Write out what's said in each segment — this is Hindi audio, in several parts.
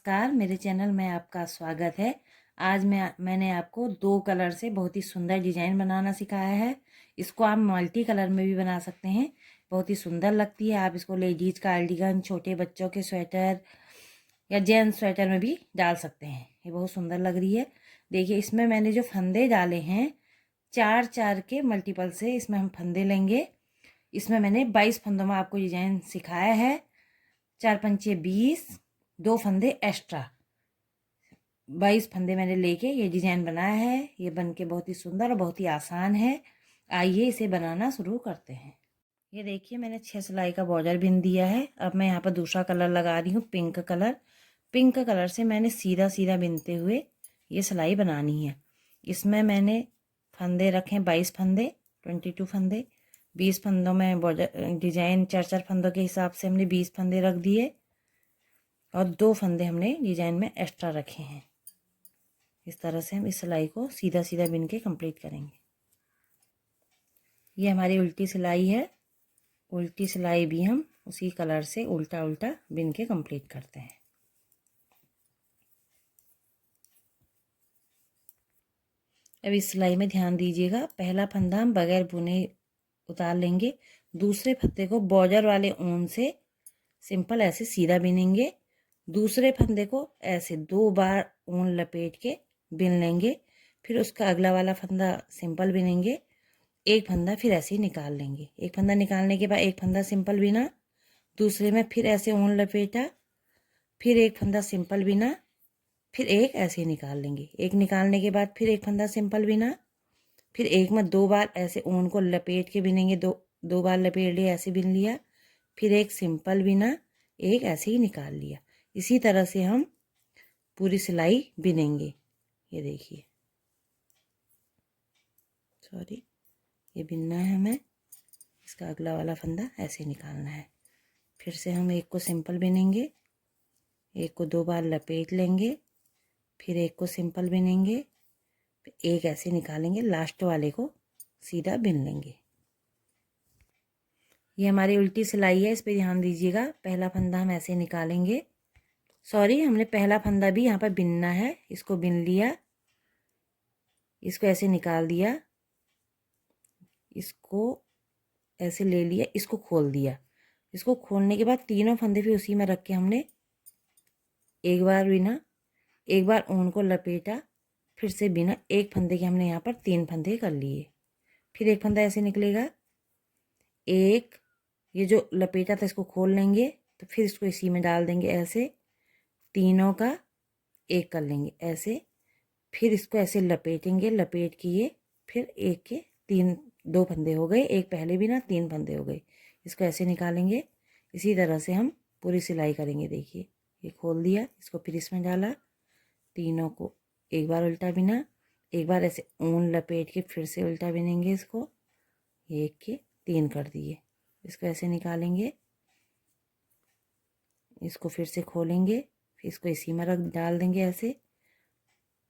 नमस्कार, मेरे चैनल में आपका स्वागत है। आज मैंने आपको 2 कलर से बहुत ही सुंदर डिज़ाइन बनाना सिखाया है। इसको आप मल्टी कलर में भी बना सकते हैं, बहुत ही सुंदर लगती है। आप इसको लेडीज़ कार्डिगन, छोटे बच्चों के स्वेटर या जेंट्स स्वेटर में भी डाल सकते हैं। ये बहुत सुंदर लग रही है। देखिए, इसमें मैंने जो फंदे डाले हैं 4-4 के मल्टीपल से इसमें हम फंदे लेंगे। इसमें मैंने 22 फंदों में आपको डिज़ाइन सिखाया है। 4 पंचे 20, 2 फंदे एक्स्ट्रा, 22 फंदे मैंने लेके ये डिज़ाइन बनाया है। ये बन के बहुत ही सुंदर और बहुत ही आसान है। आइए इसे बनाना शुरू करते हैं। ये देखिए, मैंने 6 सिलाई का बॉर्डर बिन दिया है। अब मैं यहाँ पर दूसरा कलर लगा रही हूँ, पिंक कलर। पिंक कलर से मैंने सीधा सीधा बिनते हुए ये सिलाई बनानी है। इसमें मैंने फंदे रखे 22 फंदे, 22 फंदे। 20 फंदों में बॉर्डर डिज़ाइन 4-4 फंदों के हिसाब से हमने 20 फंदे रख दिए और 2 फंदे हमने डिज़ाइन में एक्स्ट्रा रखे हैं। इस तरह से हम इस सिलाई को सीधा सीधा बिन के कंप्लीट करेंगे। ये हमारी उल्टी सिलाई है। उल्टी सिलाई भी हम उसी कलर से उल्टा उल्टा बिन के कंप्लीट करते हैं। अब इस सिलाई में ध्यान दीजिएगा, पहला फंदा हम बगैर बुने उतार लेंगे। दूसरे फंदे को बॉर्डर वाले ऊन से सिंपल ऐसे सीधा बिनेंगे। दूसरे फंदे को ऐसे 2 बार ऊन लपेट के बिन लेंगे। फिर उसका अगला वाला फंदा सिंपल बिनेंगे। एक फंदा फिर ऐसे ही निकाल लेंगे। एक फंदा निकालने के बाद एक फंदा सिंपल बिना, दूसरे में फिर ऐसे ऊन लपेटा, फिर एक फंदा सिंपल बिना, फिर एक ऐसे ही निकाल लेंगे। एक निकालने के बाद फिर एक फंदा सिंपल बिना, फिर एक में 2 बार ऐसे ऊन को लपेट के बिनेंगे। दो बार लपेट लिया, ऐसे बिन लिया, फिर एक सिंपल बिना, एक ऐसे ही निकाल लिया। इसी तरह से हम पूरी सिलाई बिनेंगे। ये देखिए, सॉरी, ये बिनना है हमें। इसका अगला वाला फंदा ऐसे निकालना है। फिर से हम एक को सिंपल बिनेंगे, एक को 2 बार लपेट लेंगे, फिर एक को सिंपल बिनेंगे, फिर एक ऐसे निकालेंगे, लास्ट वाले को सीधा बिन लेंगे। ये हमारी उल्टी सिलाई है, इस पर ध्यान दीजिएगा। पहला फंदा हम ऐसे निकालेंगे, सॉरी, हमने पहला फंदा भी यहाँ पर बिनना है। इसको बिन लिया, इसको ऐसे निकाल दिया, इसको ऐसे ले लिया, इसको खोल दिया। इसको खोलने के बाद तीनों फंदे फिर उसी में रख के हमने एक बार बिना, एक बार ऊन को लपेटा, फिर से बिना। एक फंदे के हमने यहाँ पर 3 फंदे कर लिए। फिर एक फंदा ऐसे निकलेगा, एक, ये जो लपेटा था इसको खोल लेंगे, तो फिर इसको इसी में डाल देंगे ऐसे, तीनों का एक कर लेंगे ऐसे, फिर इसको ऐसे लपेटेंगे, लपेट के ये फिर एक के 3, 2 फंदे हो गए, एक पहले बिना, 3 फंदे हो गए। इसको ऐसे निकालेंगे। इसी तरह से हम पूरी सिलाई करेंगे। देखिए, ये खोल दिया, इसको फिर इसमें डाला, तीनों को एक बार उल्टा बिना, एक बार ऐसे ऊन लपेट के फिर से उल्टा बिनेंगे इसको, ये 1 के 3 कर दिए। इसको ऐसे निकालेंगे, इसको फिर से खोलेंगे, फिर इसको इसी में रख डाल देंगे ऐसे,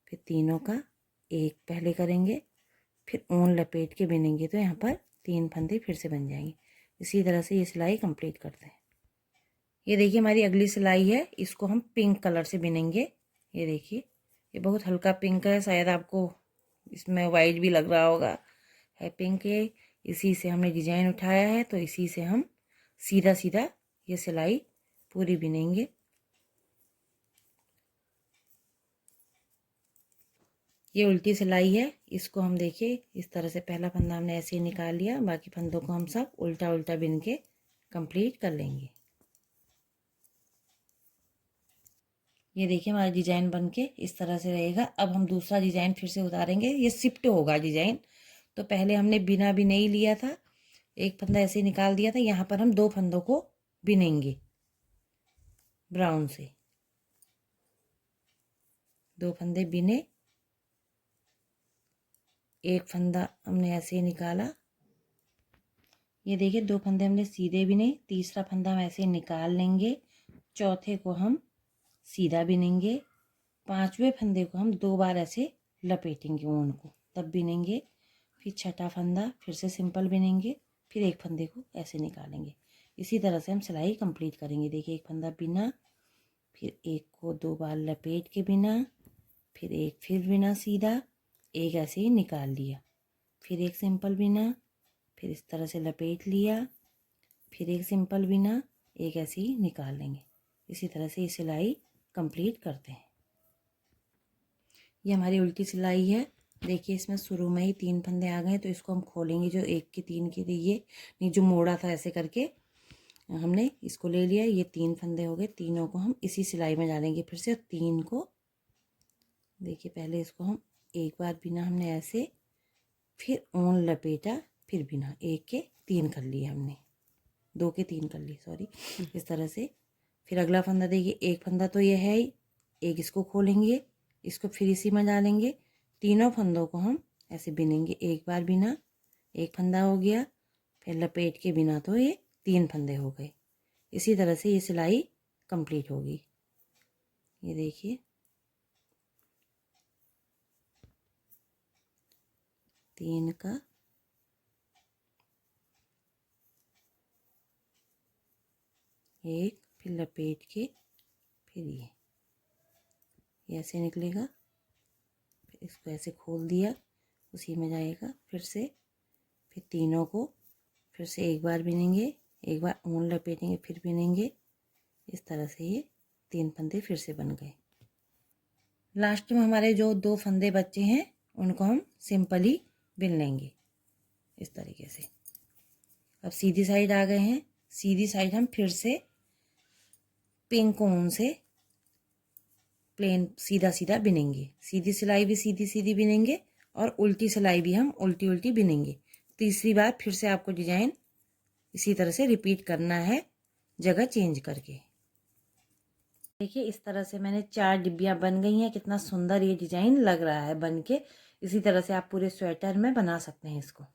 फिर तीनों का एक पहले करेंगे, फिर ऊन लपेट के बिनेंगे, तो यहाँ पर 3 फंदे फिर से बन जाएंगे। इसी तरह से ये सिलाई कंप्लीट करते हैं। ये देखिए, हमारी अगली सिलाई है, इसको हम पिंक कलर से बिनेंगे। ये देखिए, ये बहुत हल्का पिंक है, शायद आपको इसमें वाइट भी लग रहा होगा, है पिंक। ये इसी से हमने डिजाइन उठाया है, तो इसी से हम सीधा सीधा ये सिलाई पूरी बिनेंगे। ये उल्टी सिलाई है, इसको हम देखिए इस तरह से पहला फंदा हमने ऐसे ही निकाल लिया, बाकी फंदों को हम सब उल्टा उल्टा बिन के कंप्लीट कर लेंगे। ये देखिए, हमारा डिजाइन बन के इस तरह से रहेगा। अब हम दूसरा डिजाइन फिर से उतारेंगे, ये शिफ्ट होगा डिजाइन। तो पहले हमने बिना भी नहीं लिया था, एक फंदा ऐसे ही निकाल दिया था, यहाँ पर हम 2 फंदों को बिनेंगे ब्राउन से। 2 फंदे बिने, एक फंदा हमने ऐसे ही निकाला। ये देखिए, 2 फंदे हमने सीधे बिने, तीसरा फंदा हम ऐसे निकाल लेंगे, चौथे को हम सीधा बिनेंगे, 5वें फंदे को हम 2 बार ऐसे लपेटेंगे ऊन को, तब बिनेंगे। फिर छठा फंदा फिर से सिंपल बिनेंगे, फिर एक फंदे को ऐसे निकालेंगे। इसी तरह से हम सिलाई कंप्लीट करेंगे। देखिए, एक फंदा बिना, फिर एक को 2 बार लपेट के बिना, फिर एक फिर बिना सीधा, एक ऐसे ही निकाल लिया, फिर एक सिंपल बिना, फिर इस तरह से लपेट लिया, फिर एक सिंपल बिना, एक ऐसे ही निकाल लेंगे। इसी तरह से ये सिलाई कंप्लीट करते हैं। ये हमारी उल्टी सिलाई है। देखिए इसमें शुरू में ही 3 फंदे आ गए, तो इसको हम खोलेंगे। जो 1 के 3 के लिए नहीं, जो मोड़ा था ऐसे करके हमने इसको ले लिया। ये 3 फंदे हो गए, तीनों को हम इसी सिलाई में डालेंगे फिर से। 3 को देखिए, पहले इसको हम एक बार बिना हमने ऐसे, फिर ऊन लपेटा, फिर बिना, 1 के 3 कर लिए हमने, 2 के 3 कर लिए, सॉरी, इस तरह से। फिर अगला फंदा देखिए, एक फंदा तो ये है ही, एक इसको खोलेंगे, इसको फिर इसी में डालेंगे। तीनों फंदों को हम ऐसे बिनेंगे, एक बार बिना, एक फंदा हो गया, फिर लपेट के बिना, तो ये 3 फंदे हो गए। इसी तरह से ये सिलाई कंप्लीट होगी। ये देखिए 3 का, एक, फिर लपेट के, फिर ये ऐसे निकलेगा। फिर इसको ऐसे खोल दिया, उसी में जाएगा फिर से। फिर तीनों को फिर से एक बार बिनेंगे, एक बार ऊन लपेटेंगे, फिर बिनेंगे। इस तरह से ये 3 फंदे फिर से बन गए। लास्ट में हमारे जो 2 फंदे बचे हैं उनको हम सिंपल ही बिन लेंगे इस तरीके से। अब सीधी साइड आ गए हैं। सीधी साइड हम फिर से पिंक ऊन से प्लेन सीधा सीधा बिनेंगे। सीधी सिलाई भी सीधी सीधी बिनेंगे और उल्टी सिलाई भी हम उल्टी उल्टी बिनेंगे। तीसरी बार फिर से आपको डिजाइन इसी तरह से रिपीट करना है, जगह चेंज करके। देखिए इस तरह से मैंने 4 डिब्बियाँ बन गई हैं। कितना सुंदर ये डिजाइन लग रहा है बन के। इसी तरह से आप पूरे स्वेटर में बना सकते हैं इसको।